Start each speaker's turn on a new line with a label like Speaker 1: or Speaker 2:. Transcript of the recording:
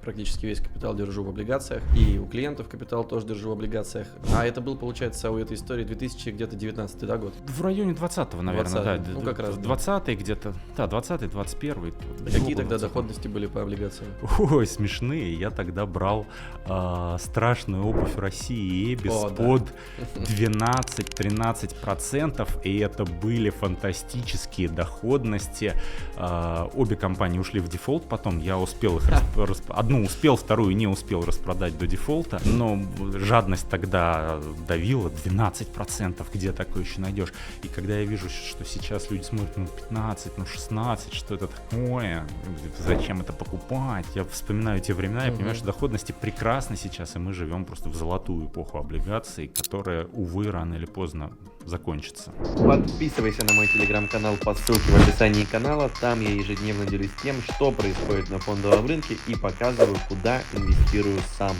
Speaker 1: практически весь капитал держу в облигациях, и у клиентов капитал тоже держу в облигациях. А это был, получается, у этой истории 2019, да, год?
Speaker 2: В районе 20-го, наверное,
Speaker 1: 20-й,
Speaker 2: да.
Speaker 1: ну, как раз.
Speaker 2: 20-й где-то, да, 20-й, 21-й.
Speaker 1: Какие тогда доходности были по облигациям?
Speaker 2: Ой, смешные. Я тогда брал страшную обувь России Эбис под 12-13%, и это были фантастические доходности. Обе компании ушли в дефолт потом. Я успел их одну успел, вторую не успел распродать до дефолта, но жадность тогда давила 12%, где такое еще найдешь. И когда я вижу, что сейчас люди смотрят, 15, 16, что это такое, зачем это покупать, я вспоминаю те времена, я понимаю, что доходности прекрасны сейчас, и мы живем просто в золотую эпоху облигаций, которая, увы, рано или поздно закончится.
Speaker 3: Подписывайся на мой телеграм-канал по ссылке в описании канала, там я ежедневно делюсь тем, что происходит на фондовом рынке и показываю, куда инвестирую сам.